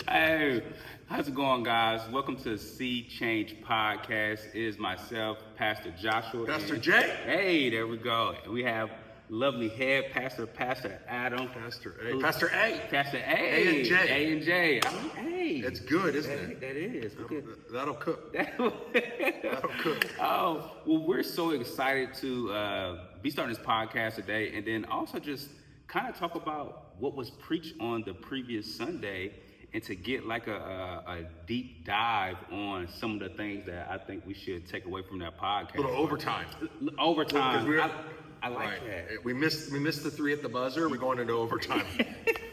Hey, how's it going, guys? Welcome to the Seed Change Podcast. It is myself, Pastor Joshua. Pastor Jay. Hey, there we go. We have lovely head pastor, Pastor Adam. Pastor A. Pastor A. Pastor A. A and J. A and J. Hey. It's good, isn't it? That is. That'll cook. That'll cook. Oh, well, we're so excited to be starting this podcast today, and then also just kind of talk about what was preached on the previous Sunday, and to get like a deep dive on some of the things that I think we should take away from that podcast. A little overtime. Overtime. I like that. We missed the three at the buzzer. We're going into overtime.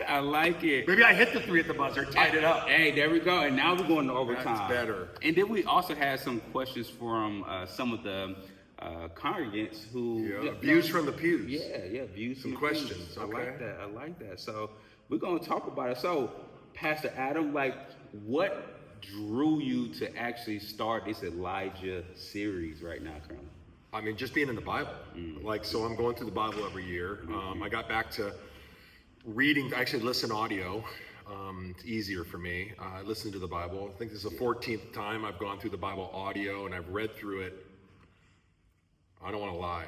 I like it. Maybe I hit the three at the buzzer, tied it up. Hey, there we go. And now we're going to overtime. That's better. And then we also had some questions from some of the congregants who views from the pews. Yeah, views from some the questions. Pews. Okay. I like that. So we're going to talk about it. So, Pastor Adam, what drew you to actually start this Elijah series right now, currently? I mean, just being in the Bible. So I'm going through the Bible every year. I got back to reading. I actually listen audio. It's easier for me. I listen to the Bible. I think this is the 14th time I've gone through the Bible audio, and I've read through it. I don't want to lie.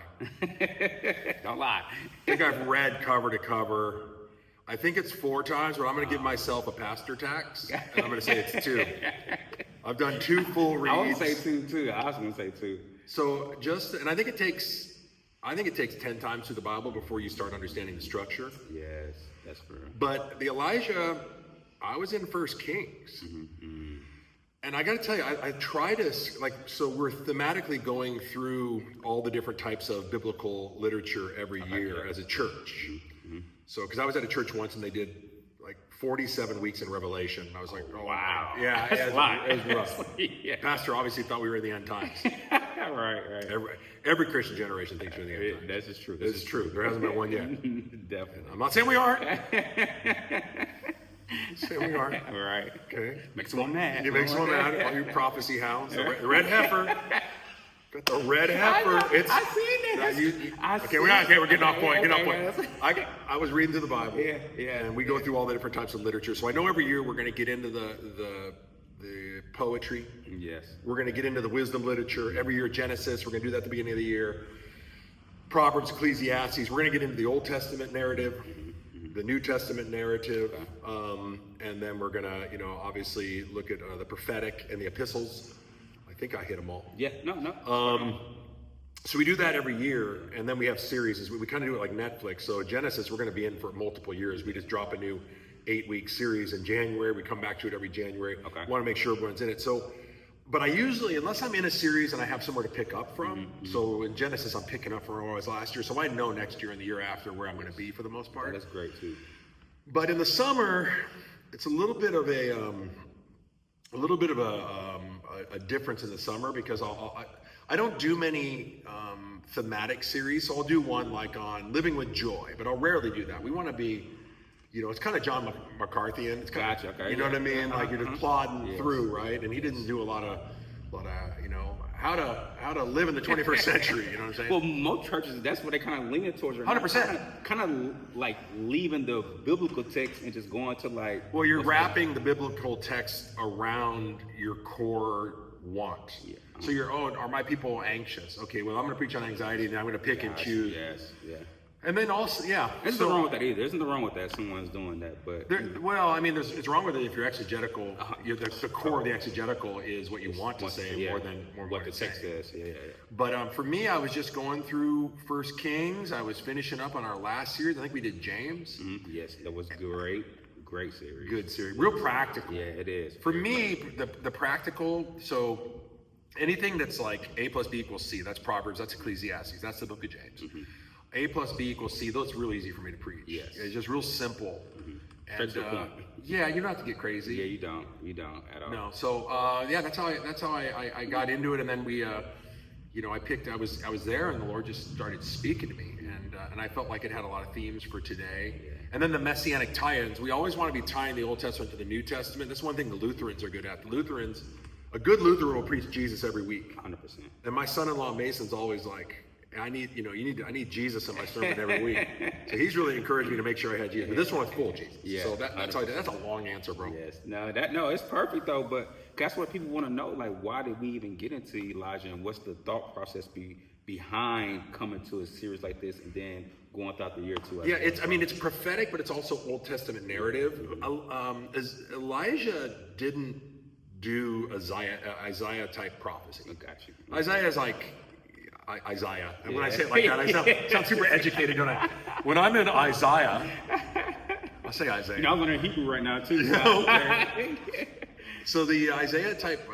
Don't lie. I think I've read cover to cover. I think it's 4 times, but I'm going to give myself a pastor tax, and I'm going to say it's 2. I've done 2 full reads. I would say 2 too. I was going to say 2. So and I think it takes 10 times through the Bible before you start understanding the structure. Yes, that's fair. But the Elijah, I was in 1 Kings. And I got to tell you, I try to, so we're thematically going through all the different types of biblical literature every year as a church. So, because I was at a church once and they did 47 weeks in Revelation. And I was like, oh, wow. Yeah, that's a lot. It was rough. Yeah. Pastor obviously thought we were in the end times. Right. Every Christian generation thinks we're in the end times. This is true. This is true. There hasn't been one yet. Definitely. I'm not saying we aren't. Saying we are. All right. Okay. Make someone mad. You make someone mad. All you prophecy hounds. The red heifer. Got the red heifer. I seen that. Okay, we're getting off point. Get off point. I was reading through the Bible. Yeah. And we go through all the different types of literature. So I know every year we're going to get into the poetry. Yes. We're going to get into the wisdom literature. Every year Genesis. We're going to do that at the beginning of the year. Proverbs, Ecclesiastes. We're going to get into the Old Testament narrative. The New Testament narrative, and then we're gonna, obviously look at the prophetic and the epistles. I think I hit them all. Yeah, no. So we do that every year, and then we have series. We kind of do it like Netflix. So Genesis, we're going to be in for multiple years. We just drop a new 8-week series in January. We come back to it every January. Okay. Want to make sure everyone's in it. So, but I usually, unless I'm in a series and I have somewhere to pick up from, so in Genesis, I'm picking up from where I was last year. So I know next year and the year after where I'm going to be for the most part. That's great too. But in the summer, it's a little bit of a difference in the summer because I don't do many thematic series. So I'll do one on living with joy, but I'll rarely do that. We want to be, it's kind of John McCarthyan. It's kind gotcha. of, Okay. you know what I mean? You're just plodding through, right? And he didn't do a lot of how to live in the 21st century. You know what I'm saying? Well, most churches, that's what they kind of lean towards. 100%. Kind of leaving the biblical text and just going to Well, you're wrapping the biblical text around your core want. Yeah. So are my people anxious? Okay, well, I'm going to preach on anxiety and I'm going to pick and choose. Yes, yeah. And then also, There's nothing wrong with that either. There's nothing wrong with that. Someone's doing that, but it's wrong with it if you're exegetical. The core of the exegetical is what you want to say more than what the text says. Yeah. But for me, I was just going through 1 Kings. I was finishing up on our last series. I think we did James. Yes, that was great series. Good series. Real practical. Yeah, it is. For me, the practical. So anything that's like A plus B equals C. That's Proverbs. That's Ecclesiastes. That's the book of James. A plus B equals C. Those are really easy for me to preach. Yes. It's just real simple. Straight to the point. Yeah, you don't have to get crazy. Yeah, you don't at all. No. So that's how I got into it, and then we I was there, and the Lord just started speaking to me, and I felt like it had a lot of themes for today. Yeah. And then the messianic tie-ins. We always want to be tying the Old Testament to the New Testament. That's one thing the Lutherans are good at. A good Lutheran will preach Jesus every week. 100%. And my son-in-law Mason's always like, I need Jesus in my sermon every week. So he's really encouraged me to make sure I had Jesus. But this one was full Jesus. Yeah, So that's a long answer, bro. Yes. No, it's perfect though. But that's what people want to know. Like, why did we even get into Elijah, and what's the thought process behind coming to a series like this, and then going throughout the year too? Yeah, it's prophetic, but it's also Old Testament narrative. Elijah didn't do Isaiah type prophecy. I got you. Isaiah is like Isaiah. And when I say it like that, I sound super educated, don't I? When I'm in Isaiah, I say Isaiah. I'm learning Hebrew right now too. Okay. So the Isaiah type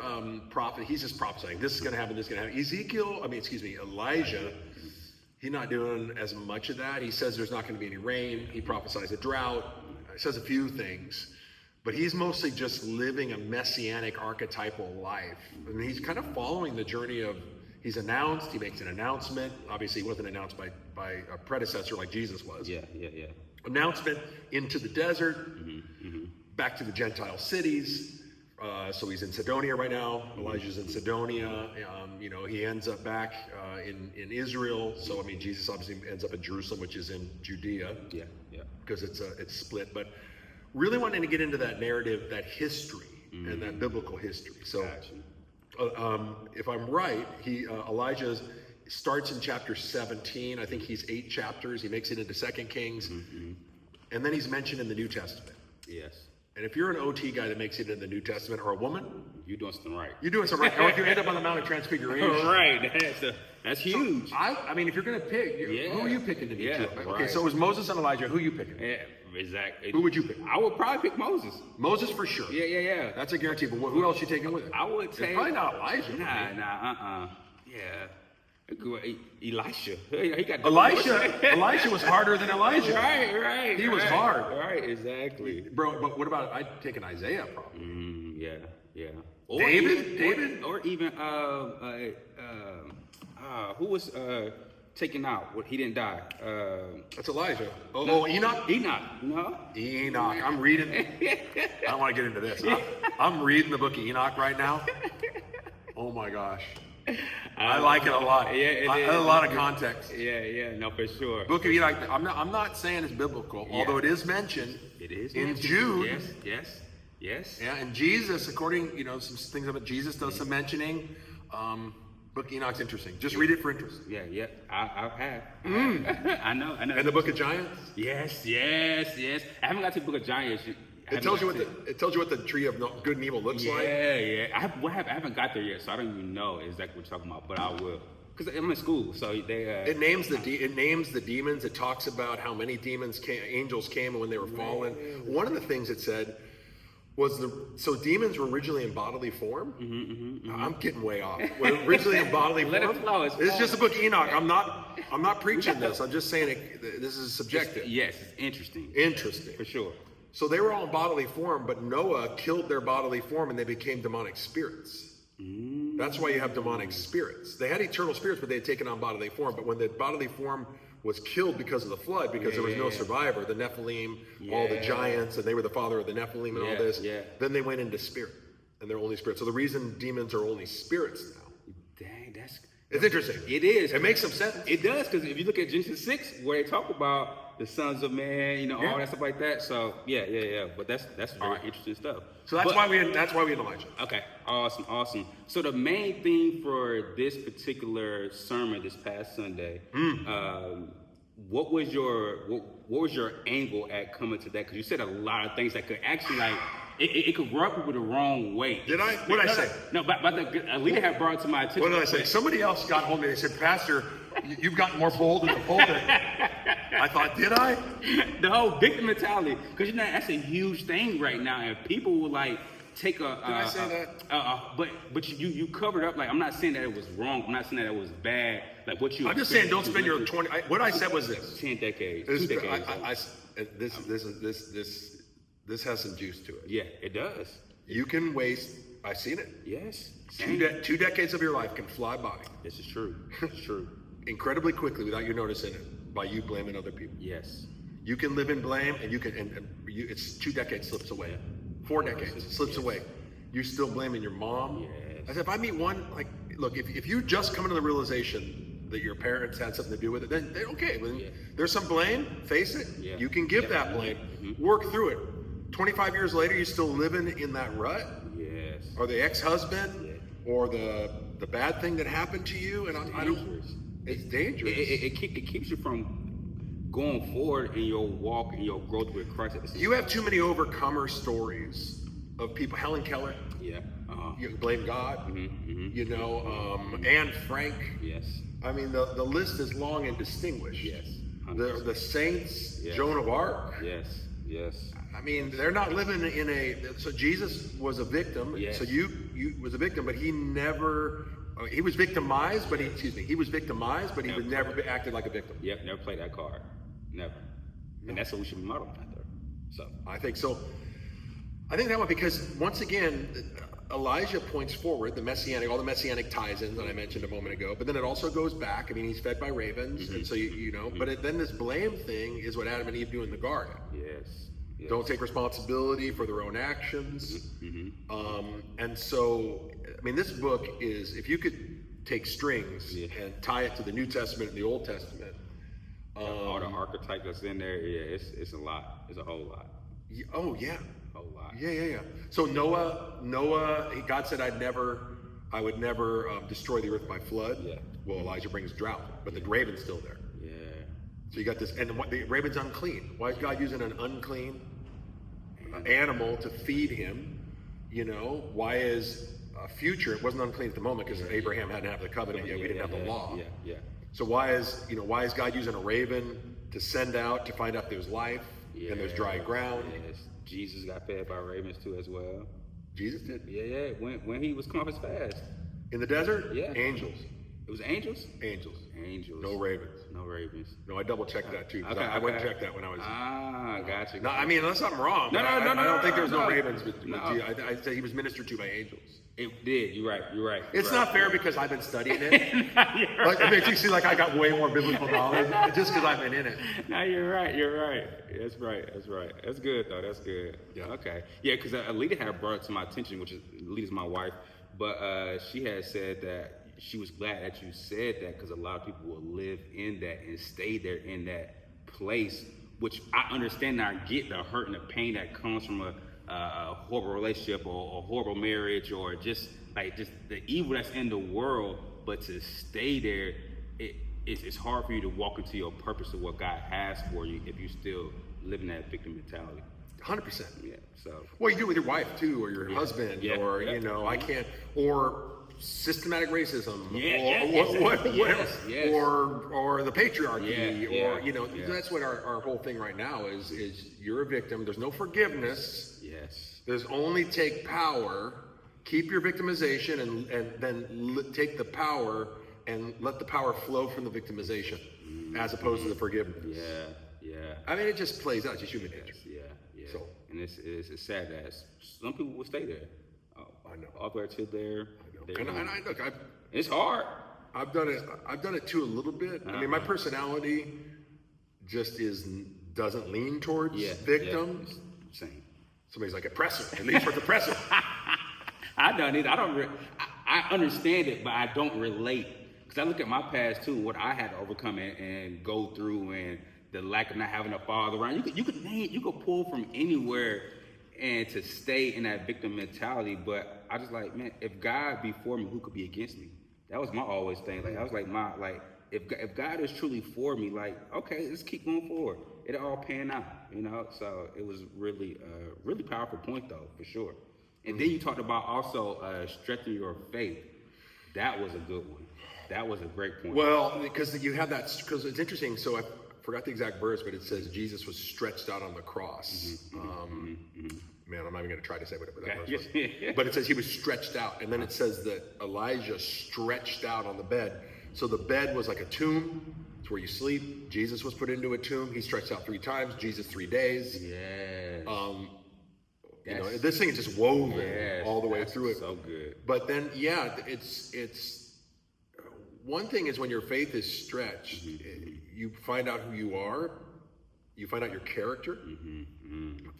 prophet, he's just prophesying. This is going to happen. This is going to happen. Elijah, he's not doing as much of that. He says there's not going to be any rain. He prophesies a drought. He says a few things. But he's mostly just living a messianic archetypal life. And he's kind of following the journey of, he's announced, he makes an announcement. Obviously, he wasn't announced by a predecessor like Jesus was. Yeah. Announcement into the desert, back to the Gentile cities. So he's in Sidonia right now. Elijah's in Sidonia. He ends up back in Israel. So, Jesus obviously ends up in Jerusalem, which is in Judea. Yeah. Because it's split. But really wanting to get into that narrative, that history, and that biblical history. So, if I'm right, Elijah starts in chapter 17. I think he's 8 chapters. He makes it into 2 Kings. And then he's mentioned in the New Testament. Yes. And if you're an OT guy that makes it in the New Testament, or a woman, you're doing something right. You're doing something right. Or if you end up on the Mount of Transfiguration. Right. That's huge. So if you're going to pick, who are you picking to be? Yeah, okay, so it was Moses and Elijah. Who are you picking? Yeah, exactly. Who would you pick? I would probably pick Moses. Moses for sure. Yeah. That's a guarantee. But who else you taking with it? I would take... Probably not Elijah. Nah. Yeah. Elisha. He got Elisha was harder than Elijah. Right. He was hard. Right, exactly. Bro, but what about, I'd take an Isaiah probably. Yeah. Or David? Or even, who was taken out? He didn't die. That's Elijah. Enoch? No? Enoch. I'm reading. I don't want to get into this. I'm reading the book of Enoch right now. Oh my gosh. I like it a lot. Yeah, it is. A lot of context. Yeah, no, for sure. Book of Enoch. I'm not saying it's biblical, although it is mentioned. It is in mentioned. Jude. Yes. Yeah, and Jesus, according some things about Jesus does some mentioning. Book of Enoch's interesting. Just read it for interest. Yeah. I have. I know. And the Book of Giants. Yes. I haven't got to the Book of Giants. It tells you what the tree of good and evil looks like. Yeah. I haven't got there yet, so I don't even know exactly what you're talking about, but I will. Because I'm in school, so they. It names the demons. It talks about how many angels came and when they were fallen. One of the things it said was so demons were originally in bodily form. I'm getting way off. Originally in bodily form. Let it flow. It's just a book of Enoch. I'm not preaching this. I'm just saying this is subjective. Yes, it's interesting. Interesting for sure. So they were all in bodily form, but Noah killed their bodily form and they became demonic spirits. That's why you have demonic spirits. They had eternal spirits, but they had taken on bodily form. But when the bodily form was killed because of the flood, because there was no survivor, the Nephilim, all the giants, and they were the father of the Nephilim and all this, then they went into spirit, and they're only spirits. So the reason demons are only spirits now. Dang, it's interesting. It is. It makes some sense. It does, because if you look at Genesis 6, where they talk about the sons of man, all that stuff like that. So yeah. But that's very interesting stuff. So that's why we had Elijah. Okay, awesome. So the main theme for this particular sermon this past Sunday, what was your angle at coming to that? Because you said a lot of things that could actually it could rub people the wrong way. Did I? What did I say? No, but a leader had brought it to my attention. What did I say? Somebody else got hold of me. They said, Pastor, you've gotten more bold in the pulpit. I thought, did I? The whole victim mentality, because that's a huge thing right now, and people will take a. Did I say that? But you covered up. I'm not saying that it was wrong. I'm not saying that it was bad. What you. I'm just saying, don't spend your 20. What I said was this: 10 decades. 2 decades. This has some juice to it. Yeah, it does. You can waste. I've seen it. Yes. 2 decades of your life can fly by. This is true. It's true. Incredibly quickly, without you noticing it, by you blaming other people. Yes. You can live in blame, and it's 2 decades slips away. 4 decades slips away. You're still blaming your mom. Yes. I said, if I meet one, look, if you just come to the realization that your parents had something to do with it, then okay, then Yeah. there's some blame. Face it. Yeah. You can give Yeah. that blame. Mhm. Work through it. 25 years later, you still living in that rut, Yes. or the ex-husband, Yeah. or the bad thing that happened to you, and I don't. Dangerous. It's dangerous. It keeps you from going forward in your walk and your growth with Christ. At the same You have too many overcomer stories of people. Helen Keller, Yeah. you blame God. Mm-hmm. You know, Anne Frank. Yes. I mean, the list is long and distinguished. Yes. The saints, Yes. Joan of Arc. Yes. Yes. I mean, they're not living in a. So Jesus was a victim. Yes. So you was a victim, but he never. He was victimized, but he was victimized, but he was never acted like a victim. Yep. Never played that card. Never. And that's what we should be modeled after. So. I think so. I think that one because once again, Elijah points forward all the messianic ties-ins that I mentioned a moment ago, but then it also goes back. I mean, he's fed by ravens, and so you know. But then this blame thing is what Adam and Eve do in the garden. Yes. Yes. Don't take responsibility for their own actions. And so, I mean, this book is, if you could take strings and tie it to the New Testament and the Old Testament. All the archetype that's in there, yeah, it's a lot. It's a whole lot. Oh, yeah. A whole lot. Yeah. So Noah, God said, I would never destroy the earth by flood. Yeah. Well, Elijah brings drought, but the raven's still there. Yeah. So you got this, and the raven's unclean. Why is God using an unclean animal to feed him? You know, why is future? It wasn't unclean at the moment because Abraham hadn't have the covenant yet. We didn't have the law. Yeah. So why is God using a raven to send out to find out there's life and there's dry ground? Yes. Jesus got fed by ravens too as well. Jesus did. Yeah. When he was coming off his fast. In the desert? Yeah. Angels. It was angels? Angels. Angels. No ravens. No ravens. No, I double checked that too. 'Cause Okay, I went and checked that when I was. Gotcha. No, I mean unless I'm wrong. No, I don't think there's no no. ravens. But No. I say he was ministered to by angels. It did. You're right. It's not fair because I've been studying it. You're Like, it makes you seem like I got way more biblical knowledge just because I've been in it. No, you're right. That's right. That's good though. That's good. Yeah. Okay. Yeah, because Alita had brought it to my attention, which is Alita's my wife, but she had said that she was glad that you said that because a lot of people will live in that and stay there in that place, which I understand and I get the hurt and the pain that comes from a horrible relationship or a horrible marriage or just the evil that's in the world, but to stay there, it's hard for you to walk into your purpose of what God has for you if you still live in that victim mentality. 100%. Yeah. So. Well, you do it with your wife too, or your husband, or you know, I can't, or systematic racism, or the patriarchy, or you know, that's what our whole thing right now is you're a victim. There's no forgiveness. Yes. There's only take power, keep your victimization, and then take the power and let the power flow from the victimization, as opposed to the forgiveness. Yeah. I mean, it just plays out. It's just human nature. Yeah. So, and it's sad that some people will stay there. I know. All the way to there. And I look, It's hard. I've done it too a little bit. I mean, my personality just doesn't lean towards victim. Yeah. Same. Somebody's like oppressor. It leans towards oppressor. I don't either. I understand it, but I don't relate. Because I look at my past too, what I had to overcome and go through, and the lack of not having a father around. You could pull from anywhere and to stay in that victim mentality. But I just like, man, if God be for me, who could be against me? That was my always thing. Like I was like, if God is truly for me, like, okay, let's keep going forward. It'll all pan out, you know. So it was really powerful point though, for sure. And then you talked about also strengthening your faith. That was a good one. That was a great point. Well, because you have that, because it's interesting. So I forgot the exact verse, but it says Jesus was stretched out on the cross. Man, I'm not even going to try to say what that verse was. But it says he was stretched out. And then it says that Elijah stretched out on the bed. So the bed was like a tomb. It's where you sleep. Jesus was put into a tomb. He stretched out 3 times. Jesus 3 days. Yes. You know, this thing is just woven all the way through it. So good. But then, it's one thing is when your faith is stretched, you find out who you are, you find out your character.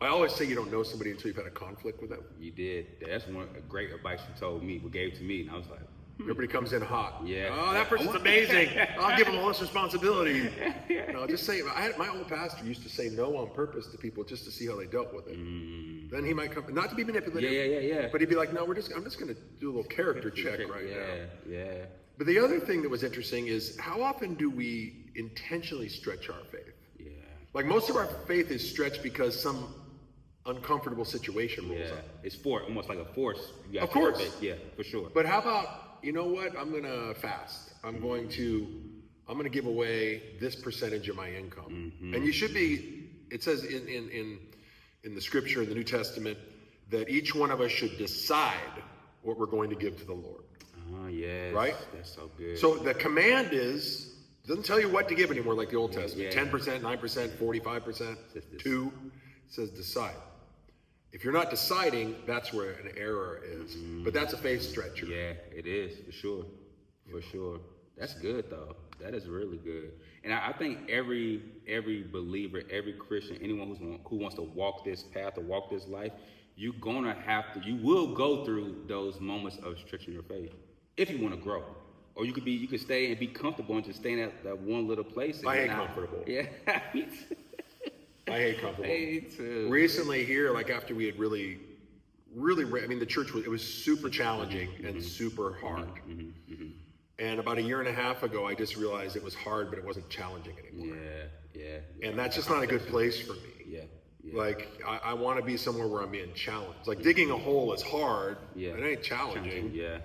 I always say you don't know somebody until you've had a conflict with them. You did. That's one great advice you told me, what gave to me, and I was like, Everybody comes in hot. Yeah. Oh, that person's amazing. I'll give them all this responsibility. No, just say. My old pastor used to say no on purpose to people just to see how they dealt with it. Then he might come, not to be manipulative. Yeah. But he'd be like, no, I'm just going to do a little character check right now. Yeah. But the other thing that was interesting is how often do we intentionally stretch our faith? Yeah. Like most of our faith is stretched because some uncomfortable situation rolls up. It's almost like a force. You Of course. Yeah, for sure. But how about, you know what? I'm gonna fast. I'm going to give away this percentage of my income. And you should be. It says in the scripture in the New Testament that each one of us should decide what we're going to give to the Lord. Oh yes. Right? That's so good. So the command doesn't tell you what to give anymore like the Old Testament. Yeah. 10%, 9%, 45%, Just this. 2. It says decide. If you're not deciding, that's where an error is. But that's a faith stretcher. Yeah, it is for sure. For sure. That's good though. That is really good. And I think every believer, every Christian, anyone who wants to walk this path or walk this life, you will go through those moments of stretching your faith if you want to grow. Or you could stay and be comfortable and just stay in that one little place. I hate comfortable. Yeah. I hate comfortable. Me too. Recently here, like after we had really, I mean, the church it was super challenging and super hard. And about a year and a half ago, I just realized it was hard, but it wasn't challenging anymore. Yeah. And that's just not a good place for me. Yeah. Like, I want to be somewhere where I'm being challenged. Like, digging a hole is hard. Yeah. It ain't challenging. Yeah.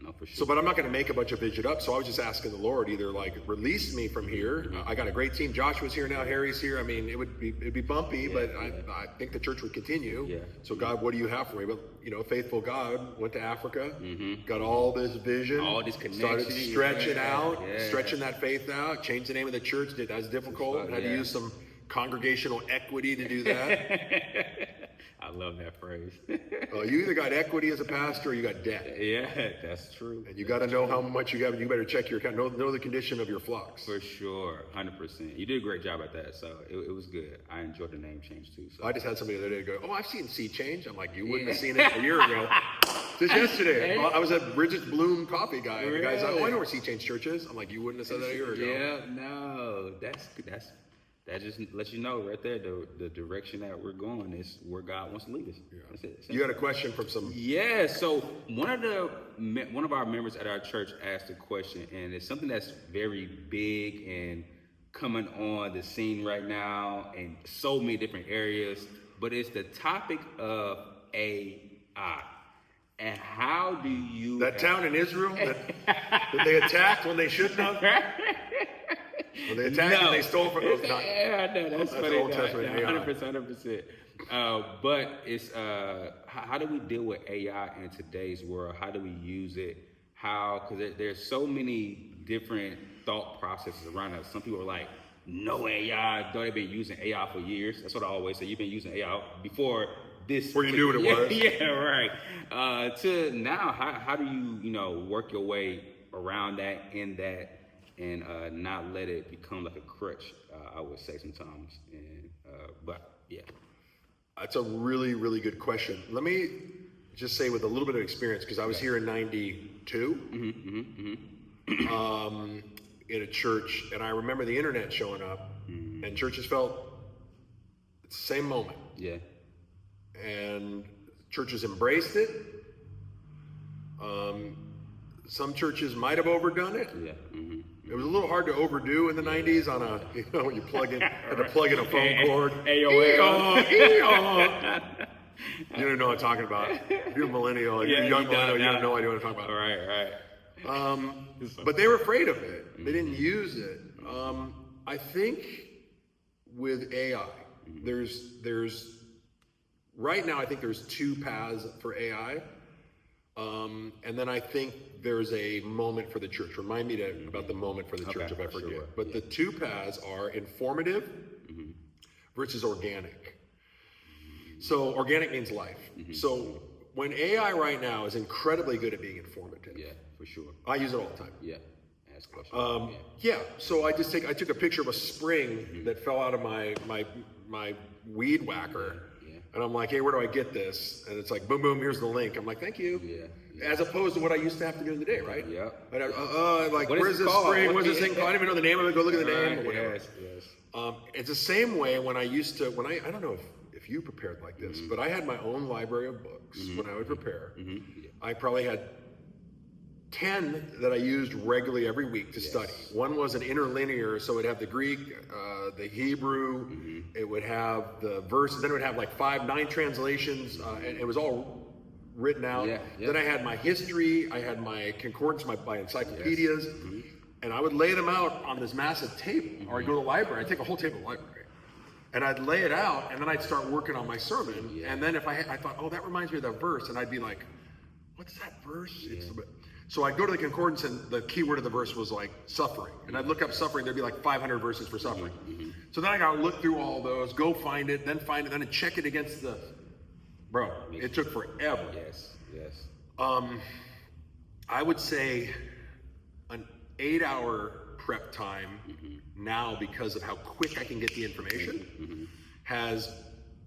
No, for sure. So, but I'm not going to make a bunch of vision up. So I was just asking the Lord, either like release me from here. I got a great team. Joshua's here now. Harry's here. I mean, it'd be bumpy, but I think the church would continue. Yeah. So God, what do you have for me? But faithful God went to Africa, got all this vision, all this connection, started stretching out, stretching that faith out, changed the name of the church. That was difficult. Had to use some congregational equity to do that. I love that phrase. You either got equity as a pastor or you got debt. Yeah, that's true. And you got to know how much you have, and you better check your account. Know the condition of your flocks. For sure, 100%. You did a great job at that, so it was good. I enjoyed the name change too. So. I just had somebody the other day go, "Oh, I've seen Sea Change." I'm like, "You wouldn't have seen it a year ago." Just yesterday, I was at Bridget Bloom Coffee Guy. And the guy's like, "Oh, I know where Sea Change Church is." I'm like, "You wouldn't have said that a year ago." Yeah, no, that just lets you know right there the direction that we're going is where God wants to lead us. Yeah. That's it. You had a question from some. Yeah. So one of our members at our church asked a question, and it's something that's very big and coming on the scene right now in so many different areas. But it's the topic of AI. And how do you... That town in Israel that they attacked when they shouldn't have? When they attacked and they stole from those... Yeah, I know. That's funny. Old Testament AI. 100%. But it's... how do we deal with AI in today's world? How do we use it? Because there's so many different thought processes around us. Some people are like, no AI. Though they've been using AI for years. That's what I always say. You've been using AI before... Before you knew what it was. Yeah, right. To now, how do you work your way around that, in that, and not let it become like a crutch? I would say sometimes. And but yeah, that's a really, really good question. Let me just say with a little bit of experience, because I was here in '92 in a church, and I remember the internet showing up, and churches felt it's the same moment. Yeah. And churches embraced it. Some churches might have overdone it. Yeah. It was a little hard to overdo in the '90s on a, when you had to plug in a phone cord. AOL. You don't know what I'm talking about. If you're a millennial, you're a young millennial, you have no idea what I'm talking about. Right. But they were afraid of it. They didn't use it. I think with AI, there's right now, I think there's two paths for AI. And then I think there's a moment for the church. Remind me about the moment for the church if I forget. Sure. But the two paths are informative versus organic. So organic means life. So when AI right now is incredibly good at being informative. Yeah, for sure. I use it all the time. Yeah. Ask questions. So I took a picture of a spring that fell out of my weed whacker. And I'm like, hey, where do I get this? And it's like, boom, boom, here's the link. I'm like, thank you. Yeah. as opposed to what I used to have to do in the day, right? Yep. Like, What is where's it this called? spring? What- What's this thing called? I don't even know the name of it. Go look at the name or whatever. Yes. It's the same way when I used to, I don't know if you prepared like this, but I had my own library of books when I would prepare. I probably had 10 that I used regularly every week to study. One was an interlinear, so it would have the Greek, the Hebrew, it would have the verses, then it would have like 9 translations, and it was all written out. Then I had my history, I had my concordance, my encyclopedias, and I would lay them out on this massive table, or I'd go to the library, I'd take a whole table to the library, and I'd lay it out, and then I'd start working on my sermon, and then if I thought, oh, that reminds me of that verse, and I'd be like, what's that verse? So I'd go to the concordance, and the key word of the verse was like suffering. And I'd look up suffering, there'd be like 500 verses for suffering. So then I gotta look through all those, go find it, then I'd check it against the, bro, it took forever. Yes. I would say an 8-hour prep time now, because of how quick I can get the information, has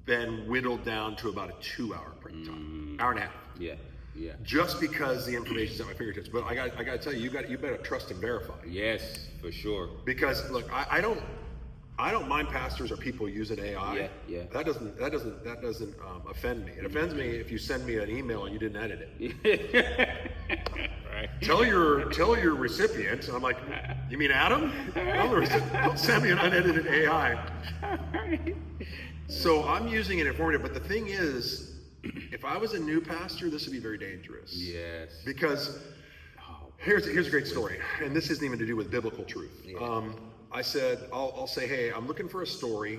been whittled down to about a 2-hour prep time, hour and a half. Yeah. Just because the information's at my fingertips. But I got to tell you, you better trust and verify. Yes, for sure. Because look, I don't mind pastors or people using AI. Yeah. That doesn't offend me. It offends me if you send me an email and you didn't edit it. Right. Tell your recipient. And I'm like, you mean Adam? Don't send me an unedited AI. So I'm using it informative. But the thing is, if I was a new pastor, this would be very dangerous. Yes. Because here's a great story, and this isn't even to do with biblical truth. I said, I'll say, hey, I'm looking for a story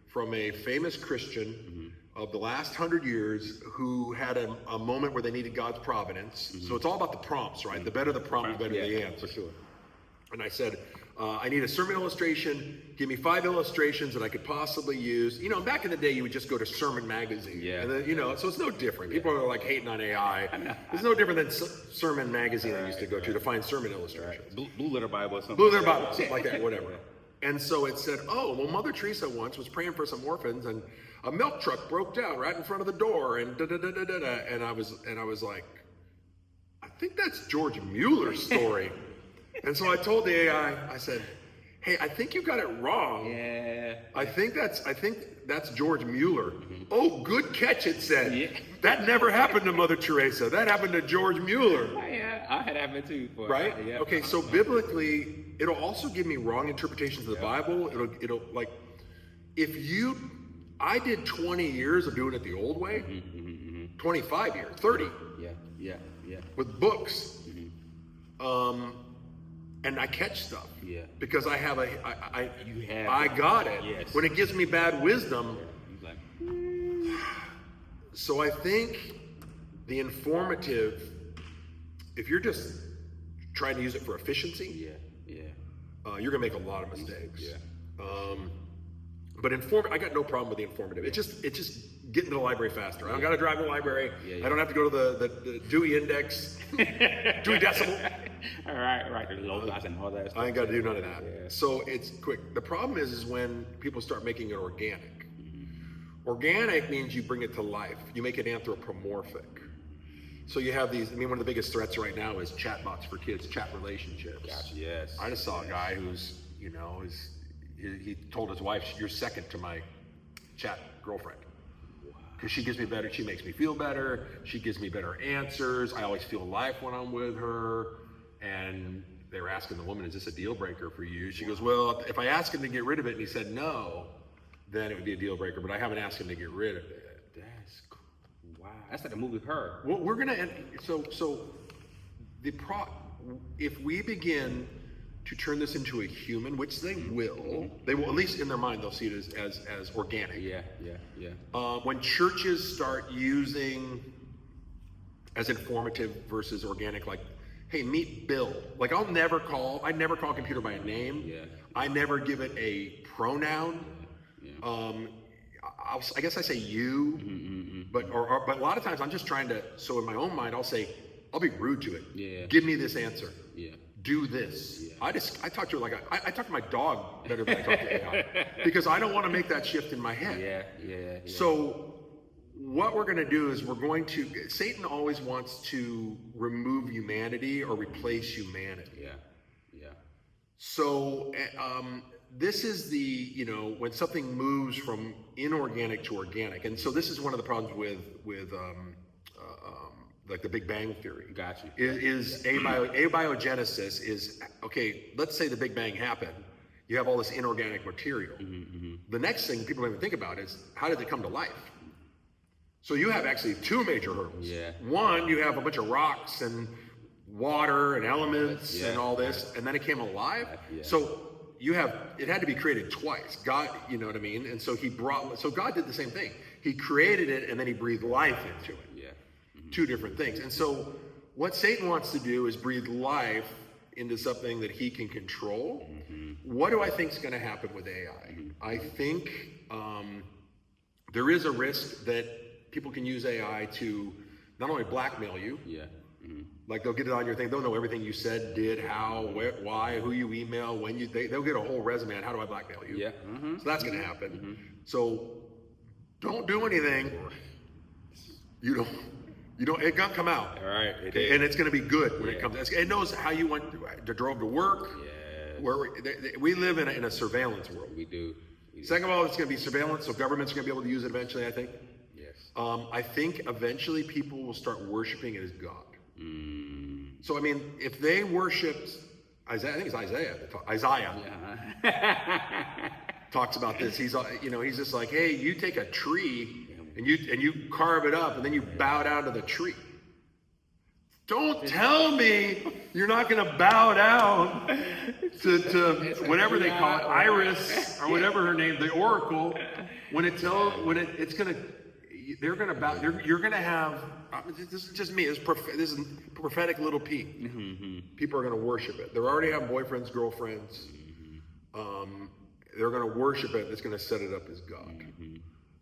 from a famous Christian of the last 100 years who had a moment where they needed God's providence. So it's all about the prompts, right? The better the prompt, the better the answer. For sure. And I said, I need a sermon illustration. Give me 5 illustrations that I could possibly use. You know, back in the day, you would just go to Sermon Magazine. And then, so it's no different. People are like hating on AI. It's no different than Sermon Magazine I used to go to find sermon illustrations. Blue Letter Bible or something. Blue Letter Bible, something like that, whatever. And so it said, oh, well, Mother Teresa once was praying for some orphans, and a milk truck broke down right in front of the door, and da-da-da-da-da-da. And I was like, I think that's George Mueller's story. And so I told the AI, I said, hey, I think you got it wrong. I think that's George Mueller. Oh, good catch, it said. That never happened to Mother Teresa. That happened to George Mueller. I had happened too. Right? Okay, so biblically, it'll also give me wrong interpretations of the Bible. It'll like, I did 20 years of doing it the old way, 25 years, 30. Yeah. With books. And I catch stuff. Because I have I got it. Yes. When it gives me bad wisdom. So I think the informative, if you're just trying to use it for efficiency, you're gonna make a lot of mistakes. But I got no problem with the informative. It's just getting to the library faster. I don't got to drive to the library. I don't have to go to the Dewey Index, Dewey Decimal. All right. The logos and all that stuff. I ain't got to do none of that. So it's quick. The problem is when people start making it organic. Organic means you bring it to life. You make it anthropomorphic. So you have these. I mean, one of the biggest threats right now is chatbots for kids, chat relationships. Gotcha, yes. I just saw a guy who's, he told his wife, "You're second to my chat girlfriend." Because she gives me better, she makes me feel better, she gives me better answers, I always feel alive when I'm with her. And they were asking the woman, is this a deal breaker for you? She goes, well, if I ask him to get rid of it and he said no, then it would be a deal breaker, but I haven't asked him to get rid of it. That's cool. Wow. That's like a movie Her. Well, we're gonna end, if we begin to turn this into a human, which they will, at least in their mind, they'll see it as organic. Yeah. When churches start using as informative versus organic, like, hey, meet Bill. Like I never call a computer by a name. I never give it a pronoun. I guess I say you, but a lot of times I'm just trying to, so in my own mind, I'll be rude to it. Give me this answer. Do this. I talk to it like I talk to my dog better than I talk to AI because I don't want to make that shift in my head. So what we're going to do is Satan always wants to remove humanity or replace humanity. Yeah. Yeah. So this is when something moves from inorganic to organic. And so this is one of the problems with like the Big Bang Theory. Gotcha. Is abiogenesis is, okay, let's say the Big Bang happened. You have all this inorganic material. The next thing people don't even think about is, how did it come to life? So you have actually two major hurdles. Yeah. One, you have a bunch of rocks and water and elements and all this, and then it came alive. Yeah. So it had to be created twice. God, you know what I mean? And so God did the same thing. He created it and then he breathed life into it. Yeah. Two different things. And so what Satan wants to do is breathe life into something that he can control. What do I think is going to happen with AI? I think there is a risk that people can use AI to not only blackmail you, like they'll get it on your thing, they'll know everything you said, did, how, where, why, who you email, when they'll get a whole resume on how do I blackmail you. Yeah. So that's going to happen. So don't do anything. You don't, it's gonna come out. All right. And it's gonna be good when it comes. It knows how you went to drove to work. Yes. Where we live in a surveillance world. We do. Second of all, it's gonna be surveillance, so government's gonna be able to use it eventually, I think. Yes. I think eventually people will start worshiping it as God. So I mean, if they worshipped Isaiah, I think it's Isaiah. Yeah. Talks about this. He's just like, hey, you take a tree and you carve it up and then you bow down to the tree. Don't tell me you're not going to bow down to whatever they call it, Iris or whatever her name, the oracle. They're going to bow. You're going to have. This is just me. This is prophetic little P. People are going to worship it. They're already having boyfriends, girlfriends. They're going to worship it. It's going to set it up as God,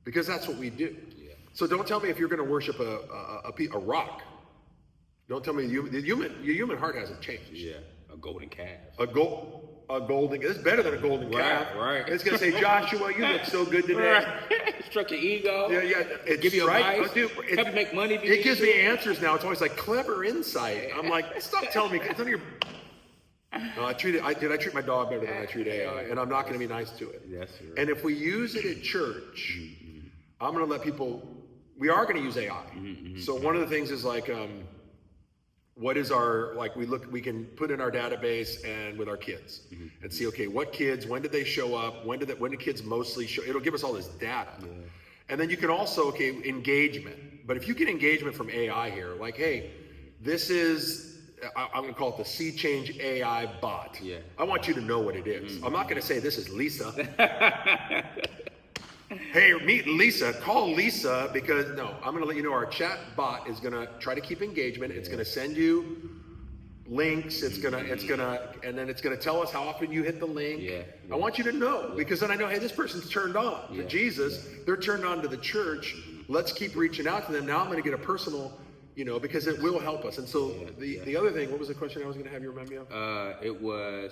because that's what we do. Yeah. So don't tell me if you're going to worship a rock. Don't tell me your human heart hasn't changed. Yeah. A golden calf. A golden. It's better than a golden calf. Right. It's going to say, Joshua, you look so good today. Struck your ego. Yeah. Give you advice. Dude, help you make money. It gives me answers now. It's always like clever insight. I'm like, stop telling me. It's none of your. I treat my dog better than I treat AI, and I'm not going to be nice to it. Yes, sir. And if we use it at church, I'm going to let people. We are going to use AI. So one of the things is like, what is our we can put in our database and with our kids and see, okay, what kids, when did they show up, when did kids mostly show? It'll give us all this data, and then you can also engagement. But if you get engagement from AI here, like, hey, this is. I'm going to call it the Sea Change AI bot. Yeah. I want you to know what it is. I'm not going to say this is Lisa. Hey, meet Lisa. Call Lisa, because no, I'm going to let you know our chat bot is going to try to keep engagement. It's going to send you links. And then it's going to tell us how often you hit the link. Yeah. I want you to know, because then I know, hey, this person's turned on to Jesus. They're turned on to the church. Let's keep reaching out to them. Now I'm going to get a personal. Because it will help us. And so the other thing, what was the question I was going to have you remind me of? It was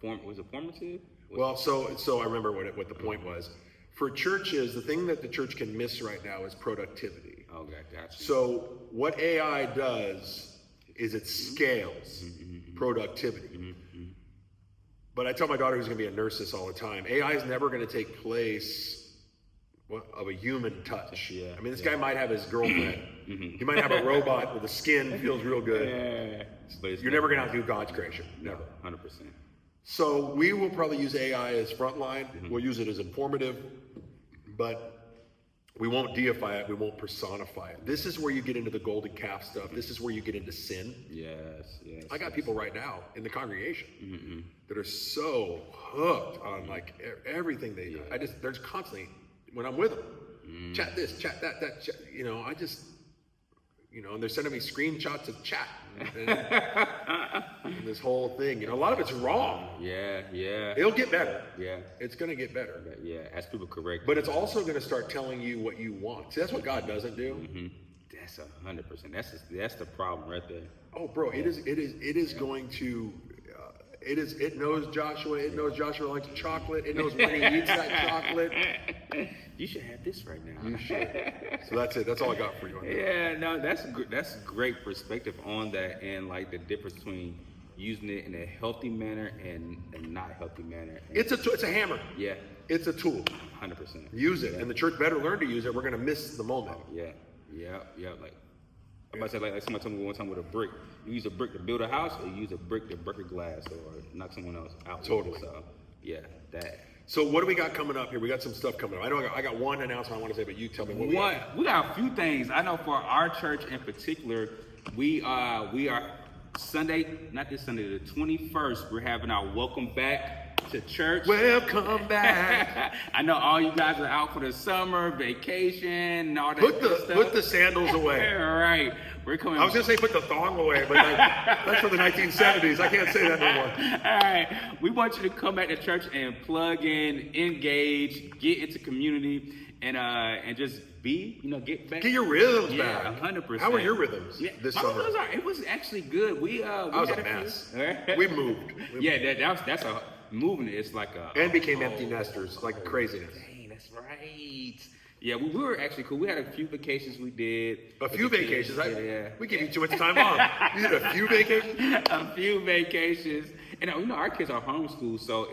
was it formative? Well, so I remember what the point was. For churches, the thing that the church can miss right now is productivity. Okay, gotcha. So what AI does is it scales productivity. But I tell my daughter, who's going to be a nurse, this all the time. AI is never going to take place of a human touch. Yeah. I mean, this guy might have his girlfriend. He might have a robot with the skin feels real good. Yeah. But you're never going to outdo God's creation. Never. 100%. So we will probably use AI as frontline. We'll use it as informative, but we won't deify it. We won't personify it. This is where you get into the golden calf stuff. This is where you get into sin. Yes. I got people right now in the congregation that are so hooked on like everything they do. There's constantly, when I'm with them, chat this, chat that, chat, and they're sending me screenshots of chat and this whole thing. A lot of it's wrong. Yeah. It'll get better. Yeah. It's going to get better. Yeah, as people correct. But it's also going to start telling you what you want. See, that's what God doesn't do. That's 100%. That's the problem right there. Oh, bro, it is going to. It knows Joshua. It knows Joshua likes chocolate. It knows when he eats that chocolate. You should have this right now. You should. So that's it. That's all I got for you on that. Yeah, no, that's great perspective on that, and like the difference between using it in a healthy manner and not healthy manner. And It's a hammer. yeah, It's a tool. 100%. Use it, and the church better learn to use it. We're gonna miss the moment. Yeah. Like I'm about to say, like somebody told me one time with a brick. You use a brick to build a house, or you use a brick to break a glass or knock someone else out. Totally. So yeah, that. So what do we got coming up here? We got some stuff coming up. I know I got one announcement I want to say, but you tell me what we got. We got a few things. I know for our church in particular, we are Sunday, not this Sunday, the 21st. We're having our welcome back to church. Welcome back. I know all you guys are out for the summer vacation and all that stuff. Put the sandals away. All right, we're coming. I was gonna say put the thong away, but that's from the 1970s. I can't say that no more. All right, we want you to come back to church and plug in, engage, get into community, and just get back. Get your rhythms Yeah, back. 100%. How were your rhythms this my summer? rhythms it was actually good. I was a mess. We moved. That's a moving. It's like a And became empty nesters, like craziness. Dang, that's right. Yeah, we were actually cool. We had a few vacations we did. A few vacations. Yeah. We gave you too much time off. You did a few vacations. A few vacations, and our kids are homeschooled, so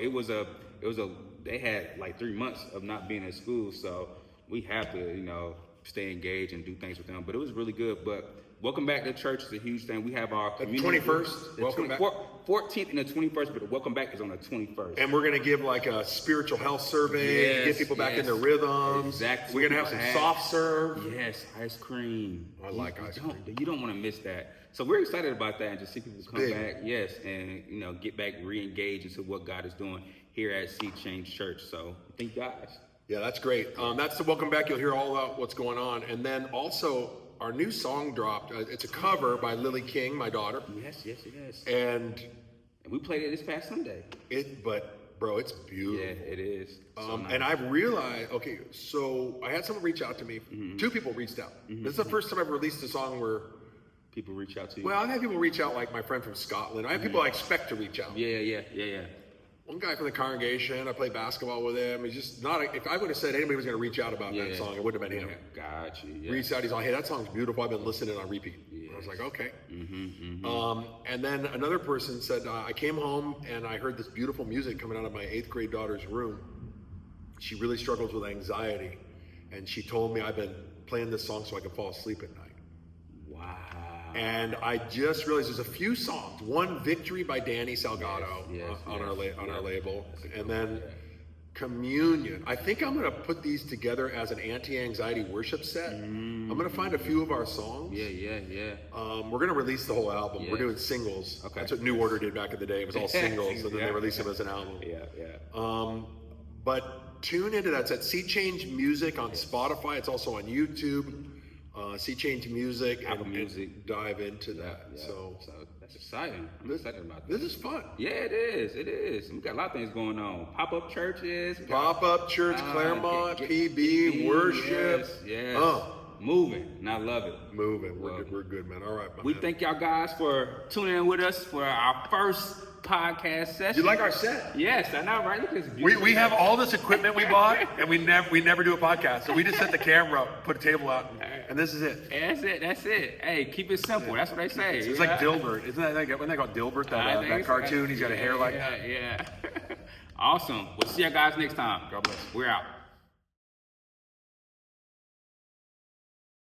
they had like 3 months of not being in school, so we have to stay engaged and do things with them. But it was really good. But welcome back to church is a huge thing. We have our community. 21st, welcome back. 14th and the 21st, but the welcome back is on the 21st. And we're gonna give like a spiritual health survey to get people back in their rhythms. Exactly. We're gonna have some soft serve. Yes, ice cream. I like ice cream. You don't want to miss that. So we're excited about that and just see people come back. Yes, and get back re-engaged into what God is doing here at Sea Change Church. So thank you guys. Yeah, that's great. That's the welcome back. You'll hear all about what's going on. And then also our new song dropped. It's a cover by Lily King, my daughter. Yes. And we played it this past Sunday. But bro, it's beautiful. Yeah, it is. So nice. And I've realized, okay, so I had someone reach out to me. Mm-hmm. 2 people reached out. Mm-hmm. This is the first time I've released a song where people reach out to you. Well, I've had people reach out, like my friend from Scotland. I have people I expect to reach out. Yeah. One guy from the congregation, I played basketball with him. He's just not, if I would have said anybody was going to reach out about that song, it wouldn't have been him. Got you. Yeah. Reached out, he's like, hey, that song's beautiful. I've been listening on repeat. I was like, okay. And then another person said, I came home and I heard this beautiful music coming out of my 8th grade daughter's room. She really struggles with anxiety. And she told me I've been playing this song so I can fall asleep at night. Wow. And I just realized there's a few songs. One, Victory by Danny Salgado on our label. And then Communion. I think I'm going to put these together as an anti-anxiety worship set. I'm going to find a few of our songs. Yeah. We're going to release the whole album. We're doing singles. Okay. That's what New Order did back in the day. It was all singles, and then they released them as an album. Yeah. But tune into that. It's at Sea Change Music on Spotify. It's also on YouTube. Sea Change Music, Apple and Music. Dive into that. Yeah. So that's exciting. I'm excited about this. This is fun. Yeah, it is. We got a lot of things going on. Pop-up churches. Pop-up church, Claremont, PB, worship. Yes. Moving, and I love it. Moving. We're good, man. All right, we thank y'all guys for tuning in with us for our first podcast session. You like our set? Yes, I know, right? Look at this we have all this equipment we bought, and we never do a podcast. So we just set the camera up, put a table out, and this is it. That's it. Hey, keep it simple. That's what they say. It's like Dilbert. Isn't that when they got Dilbert, that cartoon? He's got a hair like that. Yeah. Awesome. We'll see you guys next time. God bless. We're out.